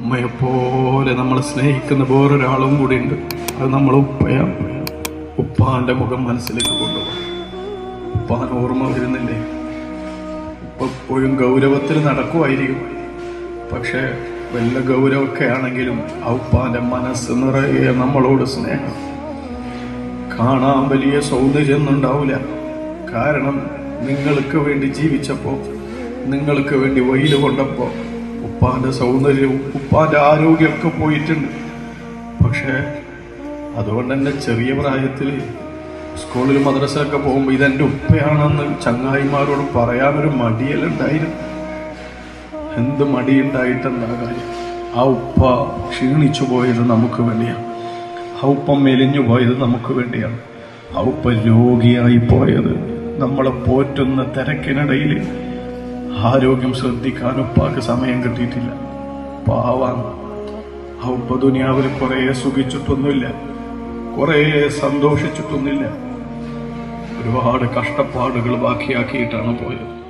ഉമ്മയെപ്പോലെ നമ്മളെ സ്നേഹിക്കുന്ന വേറൊരാളും കൂടി ഉണ്ട്. അത് നമ്മളെ ഉപ്പയാണ്. ഉപ്പാന്റെ മുഖം മനസ്സിലേക്ക് കൊണ്ടുപോകും. ഉപ്പാൻ ഓർമ്മ വരുന്നില്ലേ? ഉപ്പ എപ്പോഴും ഗൗരവത്തിൽ നടക്കുമായിരിക്കും. പക്ഷെ വല്ല ഗൗരവമൊക്കെ ആണെങ്കിലും ആ ഉപ്പാന്റെ മനസ്സ് നിറയെ നമ്മളോട് സ്നേഹം. കാണാൻ വലിയ സൗന്ദര്യമൊന്നും ഉണ്ടാവില്ല. കാരണം നിങ്ങൾക്ക് വേണ്ടി ജീവിച്ചപ്പോ, നിങ്ങൾക്ക് വേണ്ടി വെയിൽ കൊണ്ടപ്പോ ഉപ്പാന്റെ സൗന്ദര്യവും ഉപ്പാന്റെ ആരോഗ്യമൊക്കെ പോയിട്ടുണ്ട്. പക്ഷെ അതുകൊണ്ട് തന്നെ ചെറിയ പ്രായത്തിൽ സ്കൂളിൽ മദ്രസയൊക്കെ പോകുമ്പോൾ ഇതെന്റെ ഉപ്പയാണെന്ന് ചങ്ങായിമാരോട് പറയാനൊരു മടിയലുണ്ടായിരുന്നു. എന്ത് മടിയുണ്ടായിട്ടെന്താ കാര്യം? ആ ഉപ്പ ക്ഷീണിച്ചു പോയത് നമുക്ക് വേണ്ടിയാണ്. ആ ഉപ്പ മെലിഞ്ഞു പോയത് നമുക്ക് വേണ്ടിയാണ്. ആ ഉപ്പ രോഗിയായി പോയത് നമ്മളെ പോറ്റുന്ന തിരക്കിനിടയിൽ ആരോഗ്യം ശ്രദ്ധിക്കാൻ ഉപ്പാക്ക് സമയം കിട്ടിയിട്ടില്ല. പാവാണ്. ആ ഉപ്പ ദുനിയാവിൽ കുറെ സുഖിച്ചിട്ടൊന്നുമില്ല, കുറെ സന്തോഷിച്ചിട്ടൊന്നുമില്ല. ഒരുപാട് കഷ്ടപ്പാടുകൾ ബാക്കിയാക്കിയിട്ടാണ് പോയത്.